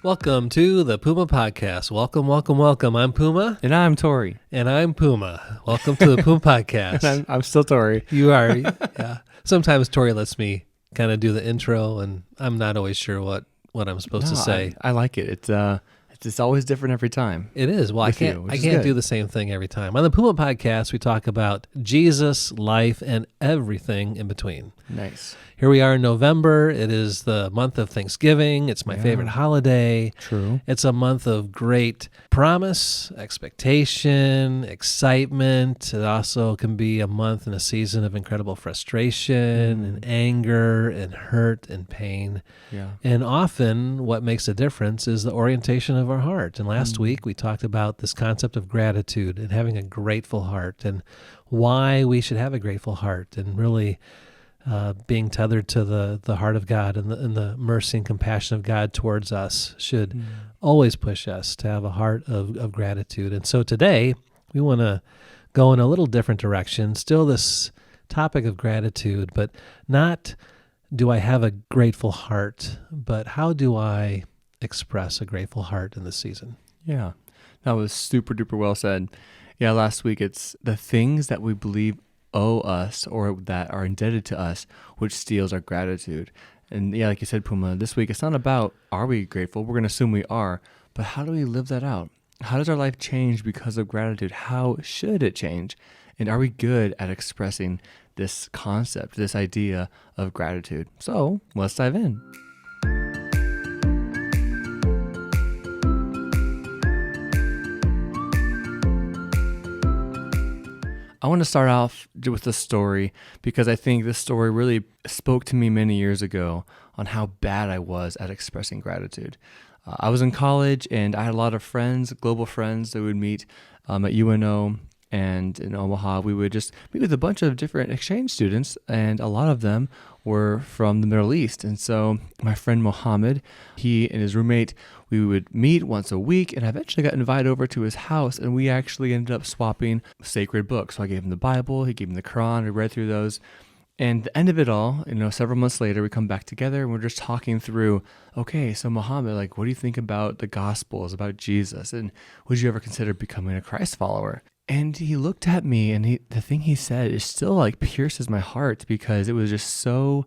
Welcome to the Puma Podcast. Welcome, welcome, welcome. I'm Puma. And I'm Tory. And I'm Puma. Welcome to the Puma Podcast. And I'm still Tory. You are, yeah. Sometimes Tory lets me kind of do the intro, and I'm not always sure what I'm supposed to say. I like it. It's always different every time. It is. Well, I can't do the same thing every time. On the Puma Podcast, we talk about Jesus, life, and everything in between. Nice. Here we are in November. It is the month of Thanksgiving. It's my favorite holiday. True. It's a month of great promise, expectation, excitement. It also can be a month and a season of incredible frustration and anger and hurt and pain. Yeah. And often what makes a difference is the orientation of our heart. And last week we talked about this concept of gratitude and having a grateful heart and why we should have a grateful heart and really being tethered to the heart of God and the mercy and compassion of God towards us should always push us to have a heart of gratitude. And so today we want to go in a little different direction, still this topic of gratitude, but not do I have a grateful heart, but how do I express a grateful heart in this season? Yeah, that was super duper well said. Yeah, last week it's the things that we believe owe us or that are indebted to us, which steals our gratitude. And yeah, like you said, Puma, this week it's not about are we grateful? We're going to assume we are, but how do we live that out? How does our life change because of gratitude? How should it change? And are we good at expressing this concept, this idea of gratitude? So let's dive in. I want to start off with a story because I think this story really spoke to me many years ago on how bad I was at expressing gratitude. I was in college and I had a lot of friends, global friends that we would meet at UNO and in Omaha. We would just meet with a bunch of different exchange students, and a lot of them were from the Middle East. And so my friend Mohammed, he and his roommate, we would meet once a week, and I eventually got invited over to his house, and we actually ended up swapping sacred books. So I gave him the Bible, he gave me the Quran, we read through those. And at the end of it all, several months later, we come back together and we're just talking through, okay, so Mohammed, what do you think about the Gospels, about Jesus? And would you ever consider becoming a Christ follower? And he looked at me, and the thing he said is still pierces my heart because it was just so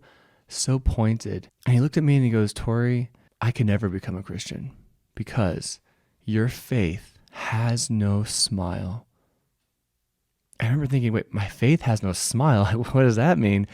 pointed. And he looked at me and he goes, Tory, I can never become a Christian because your faith has no smile. I remember thinking, wait, my faith has no smile? What does that mean?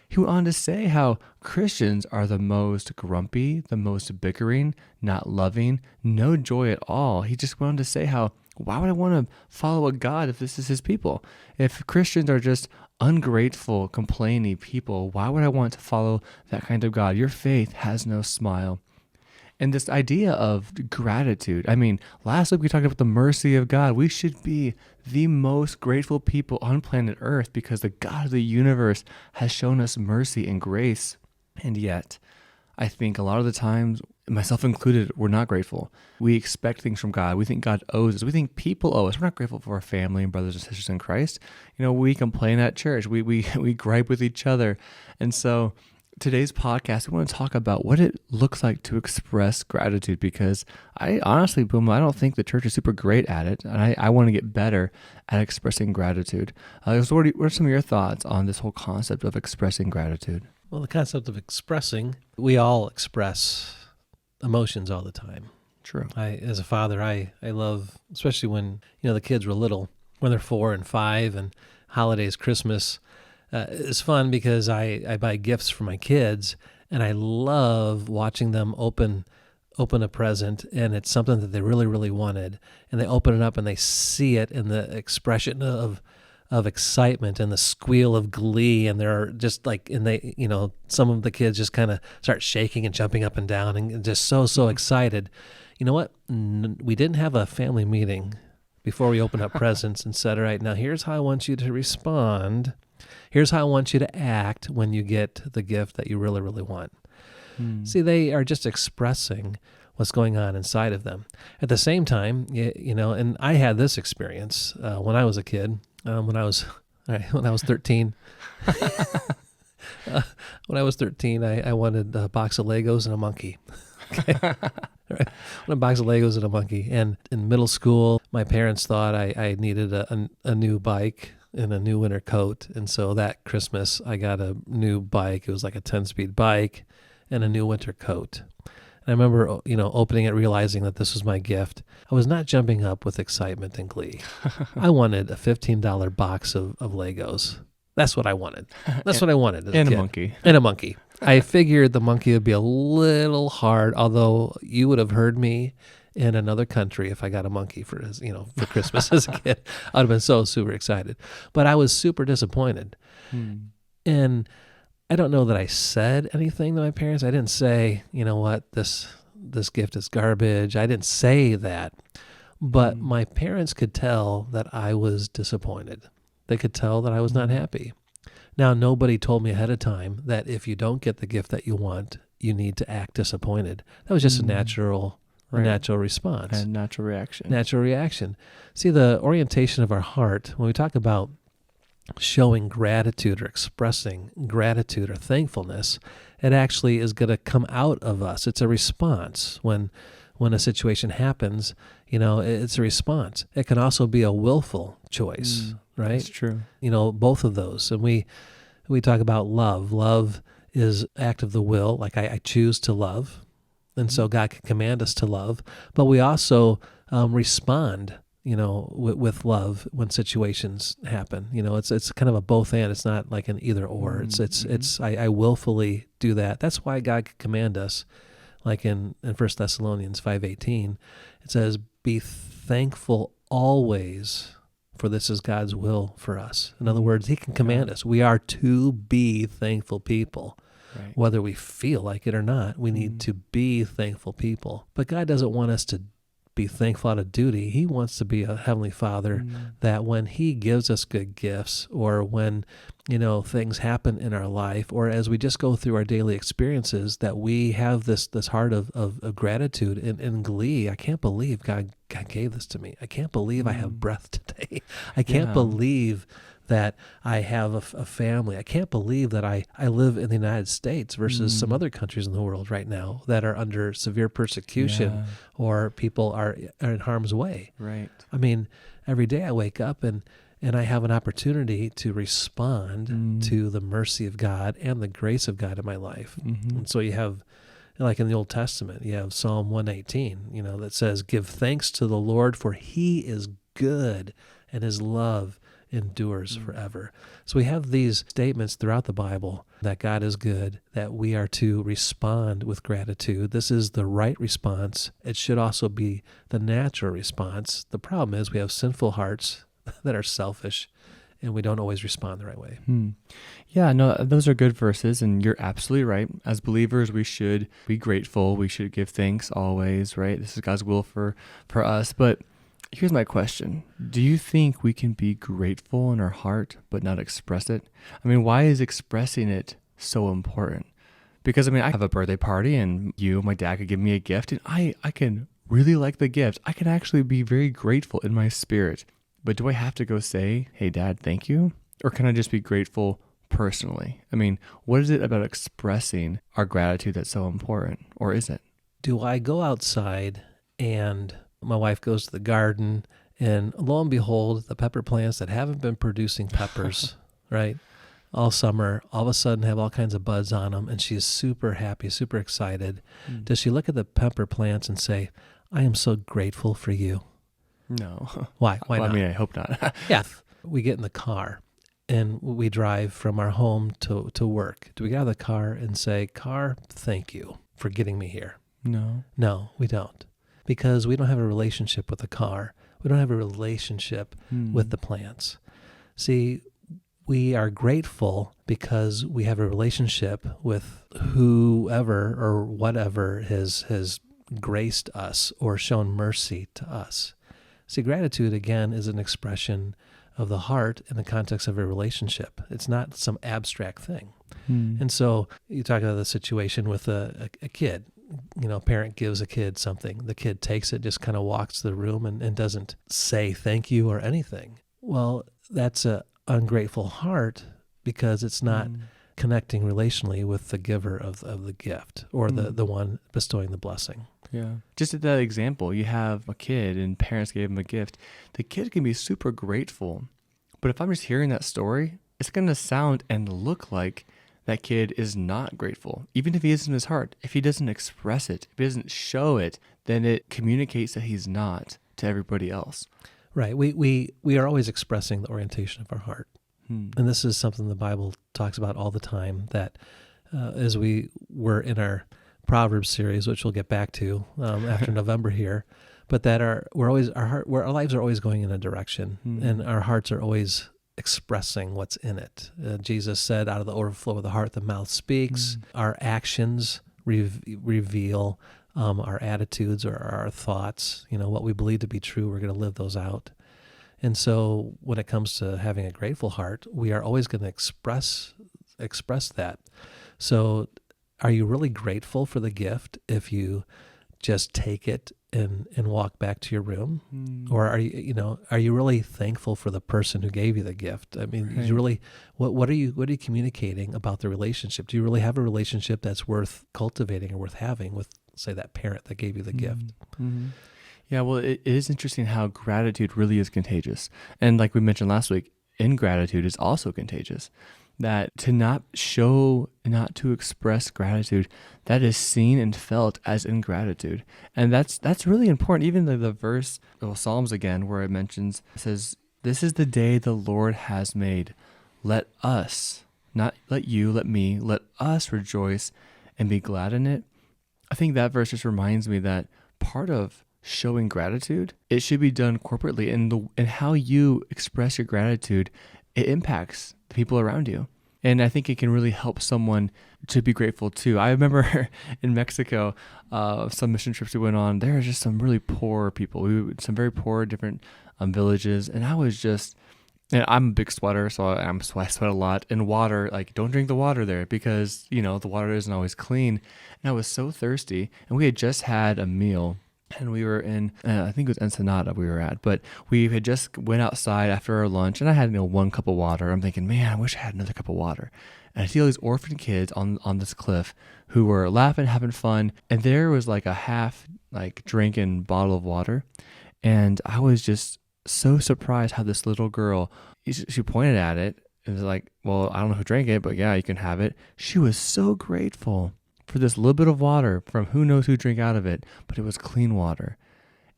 He went on to say how Christians are the most grumpy, the most bickering, not loving, no joy at all. He just went on to say how, why would I want to follow a God if this is his people? If Christians are just ungrateful, complaining people, why would I want to follow that kind of God? Your faith has no smile. And this idea of gratitude, last week we talked about the mercy of God. We should be the most grateful people on planet Earth because the God of the universe has shown us mercy and grace. And yet, I think a lot of the times, myself included, we're not grateful. We expect things from God. We think God owes us. We think people owe us. We're not grateful for our family and brothers and sisters in Christ. We complain at church. We gripe with each other. And so today's podcast, we want to talk about what it looks like to express gratitude because I honestly, Boom, I don't think the church is super great at it. And I want to get better at expressing gratitude. So what are some of your thoughts on this whole concept of expressing gratitude? Well, the concept of expressing, we all express emotions all the time. True. As a father, I love, especially when, the kids were little, when they're 4 and 5 and holidays, Christmas, it's fun because I buy gifts for my kids and I love watching them open a present and it's something that they really, really wanted. And they open it up and they see it in the expression of excitement and the squeal of glee, and they're just some of the kids just kind of start shaking and jumping up and down and just so excited. You know what? We didn't have a family meeting before we opened up presents and said, all right, now here's how I want you to respond. Here's how I want you to act when you get the gift that you really, really want. See, they are just expressing what's going on inside of them. At the same time, and I had this experience when I was a kid. When I was 13, When I was 13, I wanted a box of Legos and a monkey. Okay. Right. A box of Legos and a monkey. And in middle school, my parents thought I needed a new bike and a new winter coat. And so that Christmas, I got a new bike. It was like a 10-speed bike and a new winter coat. And I remember, opening it, realizing that this was my gift. I was not jumping up with excitement and glee. I wanted a $15 box of Legos. That's what I wanted. That's what I wanted as a and kid. a monkey. And a monkey. I figured the monkey would be a little hard, although you would have heard me in another country if I got a monkey for Christmas as a kid. I would have been so super excited. But I was super disappointed. And I don't know that I said anything to my parents. I didn't say, you know what, this gift is garbage. I didn't say that. But my parents could tell that I was disappointed. They could tell that I was not happy. Now, nobody told me ahead of time that if you don't get the gift that you want, you need to act disappointed. That was just a natural response. And natural reaction. Natural reaction. See, the orientation of our heart, when we talk about showing gratitude or expressing gratitude or thankfulness, it actually is going to come out of us. It's a response. When a situation happens, it's a response. It can also be a willful choice, right? That's true. Both of those. And we talk about love. Love is act of the will. Like I choose to love. And so God can command us to love. But we also respond, with love when situations happen. It's kind of a both and. It's not like an either or. It's I willfully do that. That's why God can command us. Like in 1 Thessalonians 5:18, it says, "Be thankful always, for this is God's will for us." In other words, He can command us. We are to be thankful people. Right. Whether we feel like it or not, we need to be thankful people. But God doesn't want us to be thankful out of duty. He wants to be a Heavenly Father that when He gives us good gifts, or when things happen in our life, or as we just go through our daily experiences, that we have this heart of gratitude and glee. I can't believe God gave this to me. I can't believe I have breath today. I can't believe that I have a family. I can't believe that I live in the United States versus some other countries in the world right now that are under severe persecution or people are in harm's way. Right. I mean, every day I wake up and I have an opportunity to respond to the mercy of God and the grace of God in my life. And so you have, like in the Old Testament, you have Psalm 118, that says, "Give thanks to the Lord, for He is good, and His love endures forever." So we have these statements throughout the Bible that God is good, that we are to respond with gratitude. This is the right response. It should also be the natural response. The problem is we have sinful hearts that are selfish, and we don't always respond the right way. Yeah, no, those are good verses, and you're absolutely right. As believers, we should be grateful. We should give thanks always, right? This is God's will for us. But here's my question. Do you think we can be grateful in our heart but not express it? I mean, why is expressing it so important? Because, I have a birthday party, and my dad could give me a gift, and I can really like the gift. I can actually be very grateful in my spirit. But do I have to go say, "Hey, Dad, thank you"? Or can I just be grateful personally? What is it about expressing our gratitude that's so important? Or is it? Do I go outside and my wife goes to the garden, and lo and behold, the pepper plants that haven't been producing peppers, right, all summer, all of a sudden have all kinds of buds on them, and she's super happy, super excited. Does she look at the pepper plants and say, "I am so grateful for you"? No. Why? Why not? I hope not. Yeah. We get in the car and we drive from our home to work. Do we get out of the car and say, "Car, thank you for getting me here"? No. No, we don't. Because we don't have a relationship with the car. We don't have a relationship with the plants. See, we are grateful because we have a relationship with whoever or whatever has graced us or shown mercy to us. See, gratitude, again, is an expression of the heart in the context of a relationship. It's not some abstract thing. And so you talk about the situation with a kid. A parent gives a kid something. The kid takes it, just kind of walks to the room and doesn't say thank you or anything. Well, that's an ungrateful heart because it's not connecting relationally with the giver of the gift, or the one bestowing the blessing. Yeah. Just at that example, you have a kid and parents gave him a gift. The kid can be super grateful. But if I'm just hearing that story, it's going to sound and look like that kid is not grateful. Even if he is in his heart, if he doesn't express it, if he doesn't show it, then it communicates that he's not to everybody else. Right. We are always expressing the orientation of our heart. And this is something the Bible talks about all the time, that as we were in our Proverbs series, which we'll get back to after November here, but that our lives are always going in a direction, and our hearts are always expressing what's in it. Jesus said, out of the overflow of the heart, the mouth speaks. Our actions reveal our attitudes or our thoughts. What we believe to be true, we're going to live those out. And so when it comes to having a grateful heart, we are always going to express that. So are you really grateful for the gift if you just take it and walk back to your room? Or are you really thankful for the person who gave you the gift? I mean, Right. you really, what are you communicating about the relationship? Do you really have a relationship that's worth cultivating or worth having with, say, that parent that gave you the gift? Mm-hmm. Yeah, well, it is interesting how gratitude really is contagious. And like we mentioned last week, ingratitude is also contagious. That to not to express gratitude, that is seen and felt as ingratitude. And that's really important. Even the verse, Psalms again, where it says, "This is the day the Lord has made. Let us," not let you, let me, let us rejoice and be glad in it. I think that verse just reminds me that part of showing gratitude, it should be done corporately, and how you express your gratitude, it impacts the people around you. And I think it can really help someone to be grateful too. I remember in Mexico, some mission trips we went on, there are just some really poor people, some very poor different villages. And and I'm a big sweater, so I sweat a lot. And water, like, don't drink the water there because, the water isn't always clean. And I was so thirsty, and we had just had a meal. And we were in, I think it was Ensenada we were at, but we had just went outside after our lunch, and I had 1 cup of water. I'm thinking, man, I wish I had another cup of water. And I see all these orphan kids on this cliff who were laughing, having fun, and there was like a half drinking bottle of water, and I was just so surprised how this little girl, she pointed at it and was like, well, I don't know who drank it, but yeah, you can have it. She was so grateful for this little bit of water from who knows who drank out of it, but it was clean water.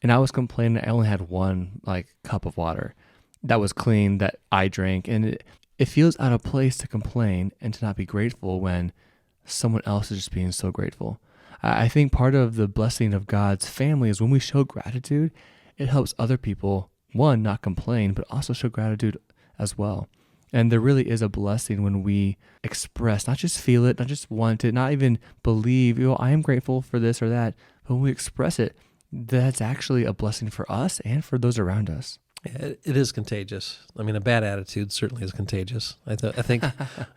And I was complaining I only had 1 cup of water that was clean that I drank. And it feels out of place to complain and to not be grateful when someone else is just being so grateful. I think part of the blessing of God's family is when we show gratitude, it helps other people, one, not complain, but also show gratitude as well. And there really is a blessing when we express, not just feel it, not just want it, not even believe, I am grateful for this or that, but when we express it, that's actually a blessing for us and for those around us. It is contagious. I mean, a bad attitude certainly is contagious. I think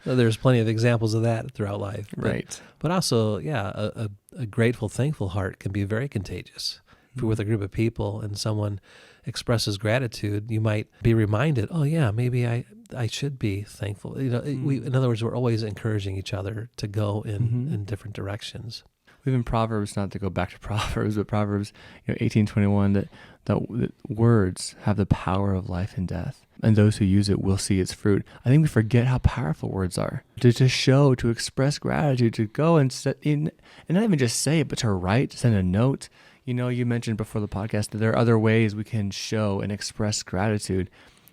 there's plenty of examples of that throughout life. Right. But also, yeah, a grateful, thankful heart can be very contagious. If you're with a group of people and someone expresses gratitude, you might be reminded, oh yeah, maybe I should be thankful. In other words, we're always encouraging each other to go in different directions. We have in Proverbs, not to go back to Proverbs, but Proverbs 18:21, that words have the power of life and death, and those who use it will see its fruit. I think we forget how powerful words are. To show, to express gratitude, to go and not even just say it, but to write, send a note. You mentioned before the podcast that there are other ways we can show and express gratitude,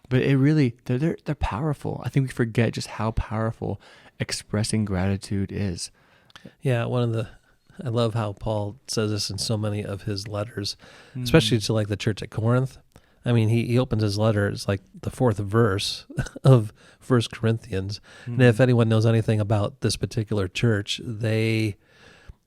but it really, they're powerful. I think we forget just how powerful expressing gratitude is. Yeah, I love how Paul says this in so many of his letters, especially to the church at Corinth. I mean, he opens his letter, it's like the 4th verse of 1 Corinthians. And if anyone knows anything about this particular church, they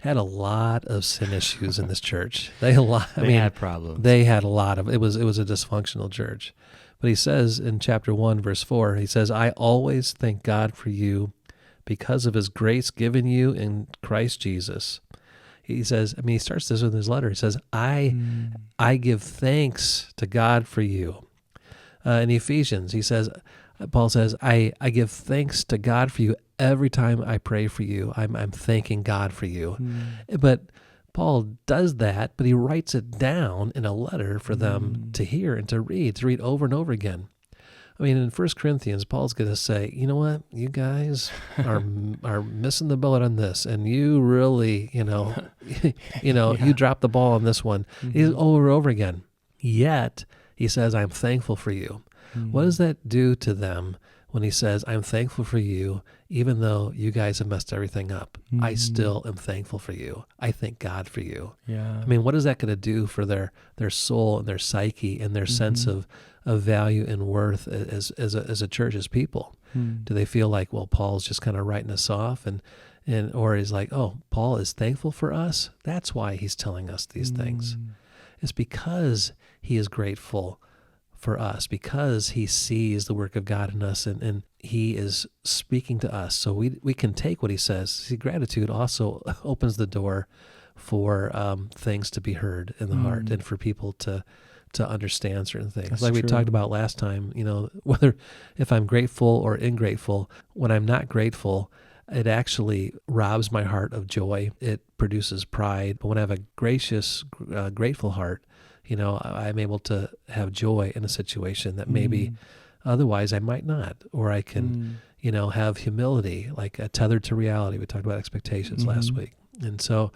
had a lot of sin issues in this church. They had problems. They had a lot of, it was a dysfunctional church. But he says in chapter 1, verse 4, he says, I always thank God for you because of his grace given you in Christ Jesus. He says, he starts this with his letter. He says, I give thanks to God for you. In Ephesians, he says, Paul says, I give thanks to God for you every time I pray for you. I'm thanking God for you. But Paul does that, but he writes it down in a letter for them to hear and to read over and over again. I mean, in 1 Corinthians, Paul's going to say, you know what, you guys are missing the boat on this, and you really, you dropped the ball on this one. He's over and over again. Yet, he says, I'm thankful for you. What does that do to them when he says, I'm thankful for you, even though you guys have messed everything up? I still am thankful for you. I thank God for you. Yeah. I mean, what is that going to do for their soul and their psyche and their sense of value and worth as a church, as people? Do they feel like, well, Paul's just kind of writing us off, or he's like, oh, Paul is thankful for us? That's why he's telling us these things. It's because he is grateful for us, because he sees the work of God in us, and he is speaking to us. So we can take what he says. See, gratitude also opens the door for things to be heard in the heart, and for people to understand certain things. That's like we true. talked about last time, whether if I'm grateful or ingrateful, when I'm not grateful, it actually robs my heart of joy. It produces pride. But when I have a gracious, grateful heart, I'm able to have joy in a situation that maybe otherwise I might not. Or I can, have humility, like tethered to reality. We talked about expectations last week. And so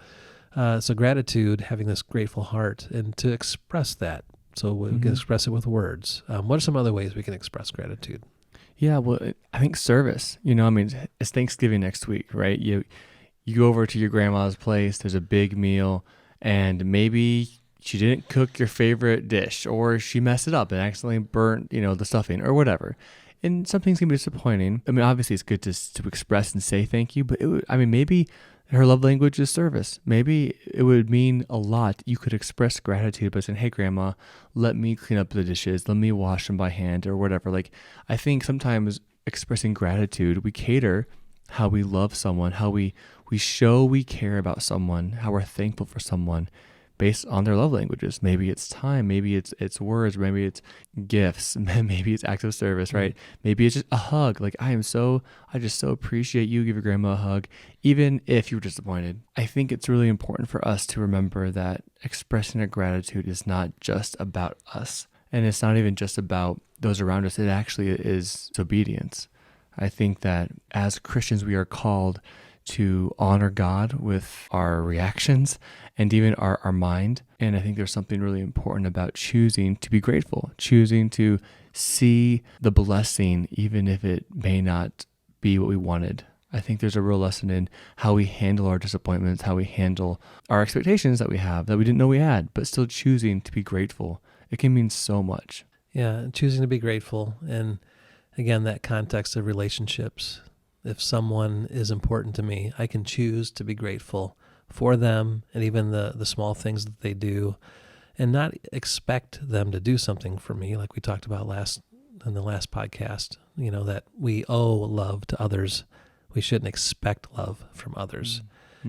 gratitude, having this grateful heart, and to express that. So we can express it with words. What are some other ways we can express gratitude? Yeah, well, I think service. It's Thanksgiving next week, right? You go over to your grandma's place, there's a big meal, and maybe she didn't cook your favorite dish, or she messed it up and accidentally burnt, the stuffing or whatever. And some things can be disappointing. I mean, obviously it's good to express and say thank you, but maybe her love language is service. Maybe it would mean a lot. You could express gratitude by saying, hey, Grandma, let me clean up the dishes. Let me wash them by hand or whatever. Like, I think sometimes expressing gratitude, we cater how we love someone, how we show we care about someone, how we're thankful for someone based on their love languages. Maybe it's time, maybe it's words, maybe it's gifts, maybe it's acts of service, right? Maybe it's just a hug. Like, I just so appreciate you. Give your grandma a hug, even if you were disappointed. I think it's really important for us to remember that expressing our gratitude is not just about us, and it's not even just about those around us. It actually is obedience. I think that as Christians, we are called to honor God with our reactions and even our mind. And I think there's something really important about choosing to be grateful, choosing to see the blessing, even if it may not be what we wanted. I think there's a real lesson in how we handle our disappointments, how we handle our expectations that we have, that we didn't know we had, but still choosing to be grateful. It can mean so much. Yeah, choosing to be grateful. And again, that context of relationships. If someone is important to me, I can choose to be grateful for them and even the small things that they do, and not expect them to do something for me, like we talked about in the last podcast, that we owe love to others. We shouldn't expect love from others,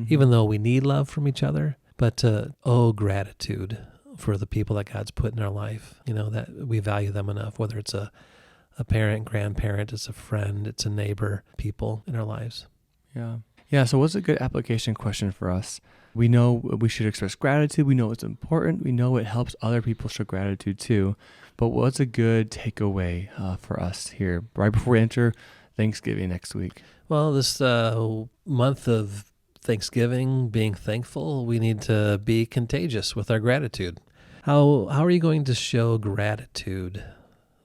even though we need love from each other, but to owe gratitude for the people that God's put in our life, that we value them enough, whether it's a parent, grandparent, it's a friend, it's a neighbor, people in our lives. Yeah. So what's a good application question for us? We know we should express gratitude. We know it's important. We know it helps other people show gratitude too. But what's a good takeaway for us here right before we enter Thanksgiving next week? Well, this month of Thanksgiving, being thankful, we need to be contagious with our gratitude. How are you going to show gratitude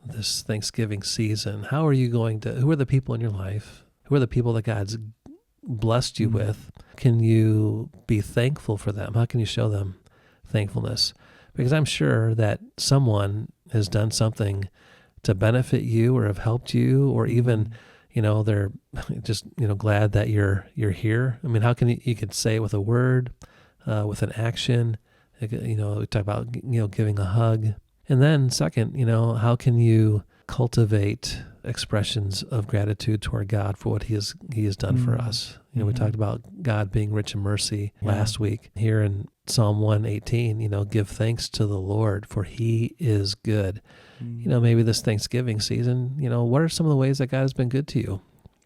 this Thanksgiving season? Who are the people in your life? Who are the people that God's blessed you with? Can you be thankful for them? How can you show them thankfulness? Because I'm sure that someone has done something to benefit you or have helped you, or even, they're just, glad that you're here. I mean, how can you could say it with a word, with an action, we talk about, giving a hug. And then second, how can you cultivate expressions of gratitude toward God for what He has done for us. We talked about God being rich in mercy last week. Here in Psalm 118, give thanks to the Lord, for He is good. Maybe this Thanksgiving season, what are some of the ways that God has been good to you?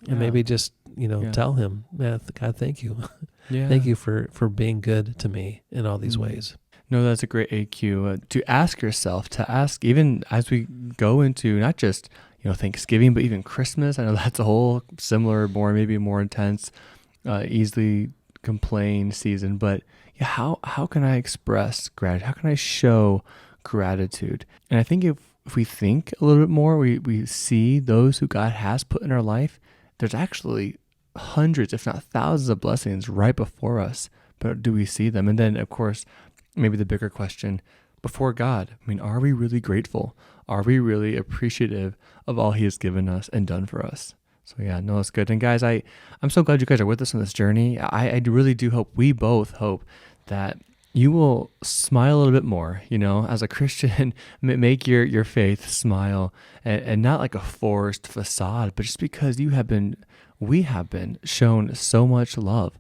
And maybe just, tell Him, God, thank you. Thank you for being good to me in all these ways. No, that's a great AQ to ask yourself, to ask even as we go into not just, Thanksgiving, but even Christmas. I know that's a whole similar, maybe more intense, easily complain season. But how can I express gratitude? How can I show gratitude? And I think if we think a little bit more, we see those who God has put in our life, there's actually hundreds, if not thousands of blessings right before us. But do we see them? And then, of course, maybe the bigger question before God, are we really grateful? Are we really appreciative of all He has given us and done for us? So it's good. And guys, I'm so glad you guys are with us on this journey. I really do hope, we both hope that you will smile a little bit more, as a Christian, make your faith smile and not like a forced facade, but just because we have been shown so much love.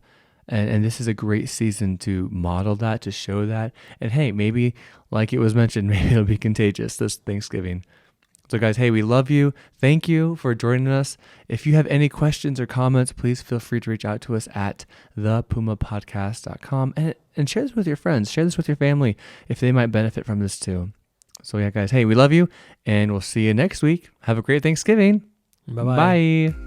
And this is a great season to model that, to show that. And hey, maybe like it was mentioned, maybe it'll be contagious this Thanksgiving. So guys, hey, we love you. Thank you for joining us. If you have any questions or comments, please feel free to reach out to us at thepumapodcast.com and share this with your friends. Share this with your family if they might benefit from this too. So guys, hey, we love you and we'll see you next week. Have a great Thanksgiving. Bye-bye. Bye.